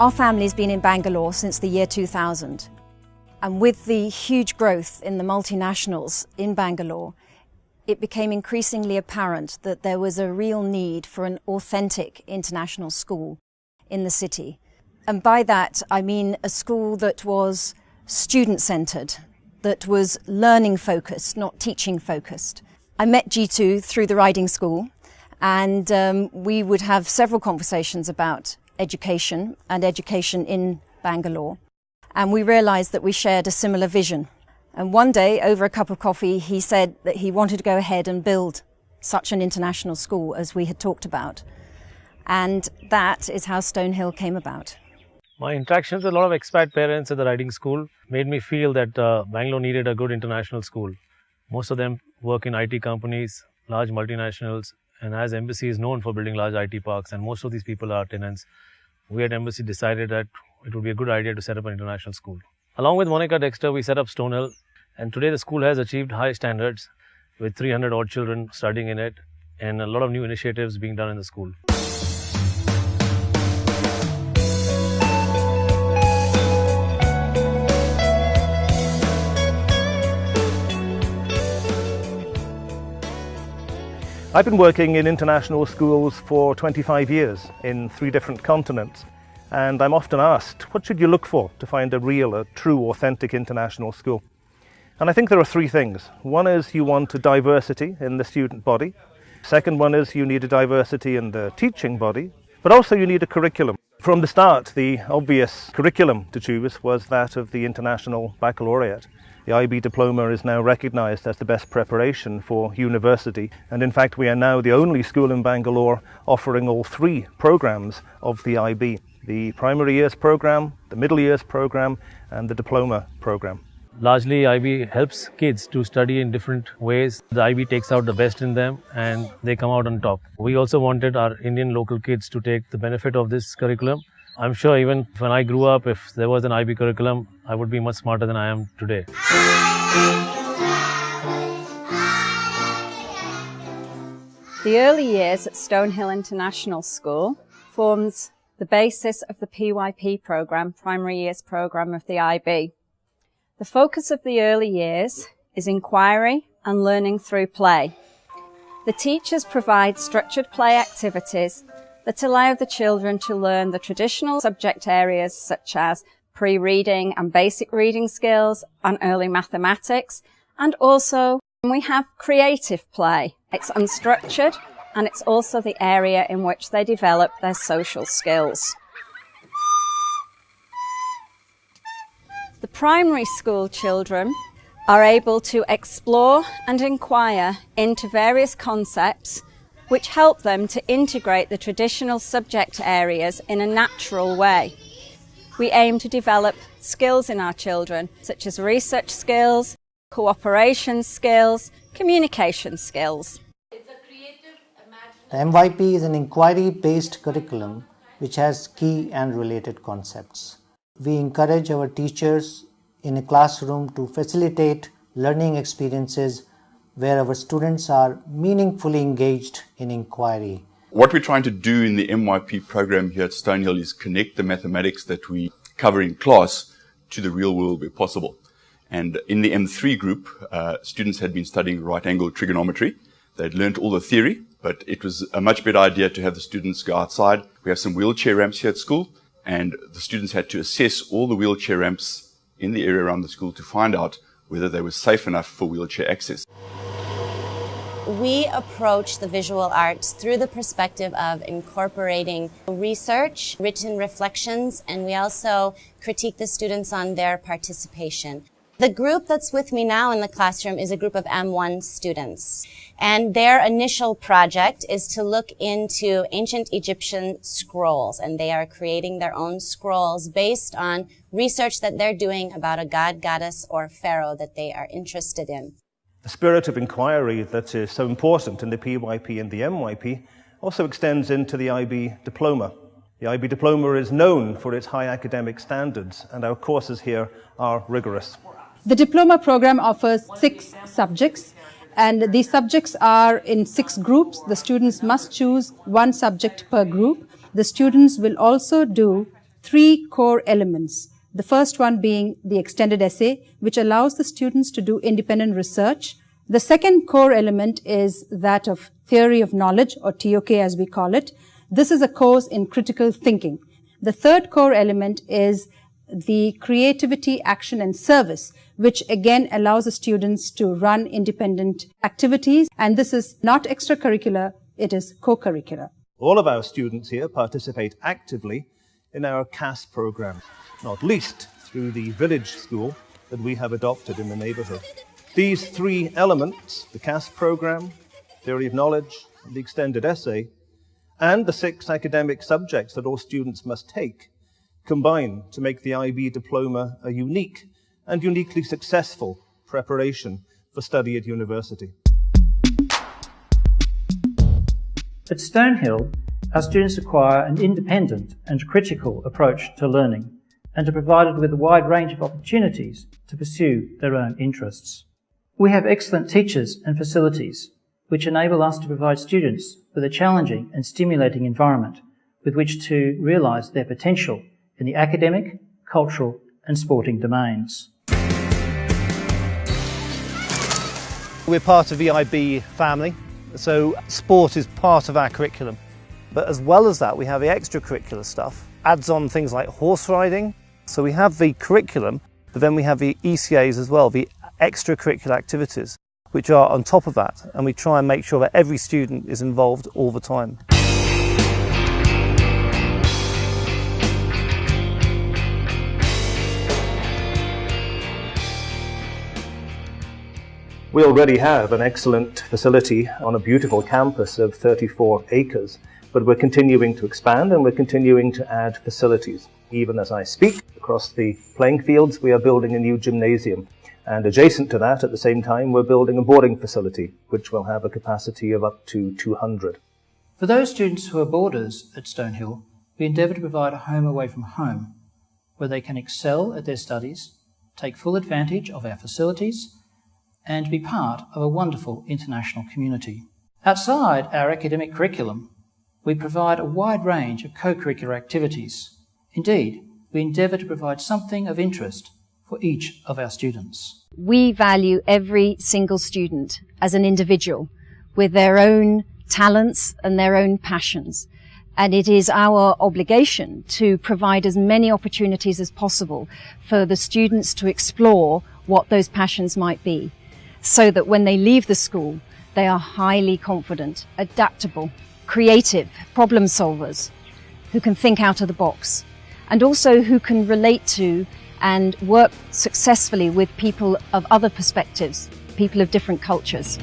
Our family's been in Bangalore since the year 2000, and with the huge growth in the multinationals in Bangalore, it became increasingly apparent that there was a real need for an authentic international school in the city. And by that, I mean a school that was student-centred, that was learning-focused, not teaching-focused. I met Jitu through the riding school, and we would have several conversations about education and education in Bangalore. And we realised that we shared a similar vision. And one day, over a cup of coffee, he said that he wanted to go ahead and build such an international school as we had talked about. And that is how Stonehill came about. My interactions with a lot of expat parents at the riding school made me feel that Bangalore needed a good international school. Most of them work in IT companies, large multinationals, and as Embassy is known for building large IT parks, and most of these people are tenants, we at Embassy decided that it would be a good idea to set up an international school. Along with Monica Dexter, we set up Stonehill, and today the school has achieved high standards with 300 odd children studying in it and a lot of new initiatives being done in the school. I've been working in international schools for 25 years in 3 different continents, and I'm often asked, what should you look for to find a true, authentic international school? And I think there are 3 things. One is you want a diversity in the student body. Second one is you need a diversity in the teaching body, but also you need a curriculum. From the start, the obvious curriculum to choose was that of the International Baccalaureate. The IB diploma is now recognised as the best preparation for university, and in fact we are now the only school in Bangalore offering all 3 programmes of the IB. The primary years programme, the middle years programme and the diploma programme. Largely, IB helps kids to study in different ways. The IB takes out the best in them and they come out on top. We also wanted our Indian local kids to take the benefit of this curriculum. I'm sure even when I grew up, if there was an IB curriculum, I would be much smarter than I am today. The early years at Stonehill International School forms the basis of the PYP programme, Primary Years Programme of the IB. The focus of the early years is inquiry and learning through play. The teachers provide structured play activities that allow the children to learn the traditional subject areas such as pre-reading and basic reading skills and early mathematics. And also we have creative play. It's unstructured and it's also the area in which they develop their social skills. The primary school children are able to explore and inquire into various concepts which help them to integrate the traditional subject areas in a natural way. We aim to develop skills in our children, such as research skills, cooperation skills, communication skills. The MYP is an inquiry-based curriculum which has key and related concepts. We encourage our teachers in a classroom to facilitate learning experiences where our students are meaningfully engaged in inquiry. What we're trying to do in the MYP program here at Stonehill is connect the mathematics that we cover in class to the real world where possible. And in the M3 group, students had been studying right-angle trigonometry. They'd learnt all the theory, but it was a much better idea to have the students go outside. We have some wheelchair ramps here at school, and the students had to assess all the wheelchair ramps in the area around the school to find out whether they were safe enough for wheelchair access. We approach the visual arts through the perspective of incorporating research, written reflections, and we also critique the students on their participation. The group that's with me now in the classroom is a group of M1 students, and their initial project is to look into ancient Egyptian scrolls, and they are creating their own scrolls based on research that they're doing about a god, goddess, or pharaoh that they are interested in. The spirit of inquiry that is so important in the PYP and the MYP also extends into the IB diploma. The IB diploma is known for its high academic standards, and our courses here are rigorous. The diploma program offers 6 subjects, and these subjects are in 6 groups. The students must choose 1 subject per group. The students will also do three core elements. The first one being the extended essay, which allows the students to do independent research. The second core element is that of theory of knowledge, or TOK as we call it. This is a course in critical thinking. The third core element is the creativity, action and service, which again allows the students to run independent activities. And this is not extracurricular, it is co-curricular. All of our students here participate actively in our CAS program, not least through the village school that we have adopted in the neighbourhood. These three elements, the CAS program, theory of knowledge, the extended essay, and the 6 academic subjects that all students must take, combine to make the IB diploma a unique and uniquely successful preparation for study at university. At Stonehill, our students acquire an independent and critical approach to learning and are provided with a wide range of opportunities to pursue their own interests. We have excellent teachers and facilities which enable us to provide students with a challenging and stimulating environment with which to realise their potential in the academic, cultural and sporting domains. We're part of the IB family, so sport is part of our curriculum. But as well as that, we have the extracurricular stuff, adds on things like horse riding. So we have the curriculum, but then we have the ECAs as well, the extracurricular activities, which are on top of that. And we try and make sure that every student is involved all the time. We already have an excellent facility on a beautiful campus of 34 acres, but we're continuing to expand and we're continuing to add facilities. Even as I speak, across the playing fields, we are building a new gymnasium. And adjacent to that, at the same time, we're building a boarding facility, which will have a capacity of up to 200. For those students who are boarders at Stonehill, we endeavour to provide a home away from home, where they can excel at their studies, take full advantage of our facilities, and be part of a wonderful international community. Outside our academic curriculum, we provide a wide range of co-curricular activities. Indeed, we endeavour to provide something of interest for each of our students. We value every single student as an individual with their own talents and their own passions. And it is our obligation to provide as many opportunities as possible for the students to explore what those passions might be, so that when they leave the school, they are highly confident, adaptable, creative, problem solvers, who can think out of the box, and also who can relate to and work successfully with people of other perspectives, people of different cultures.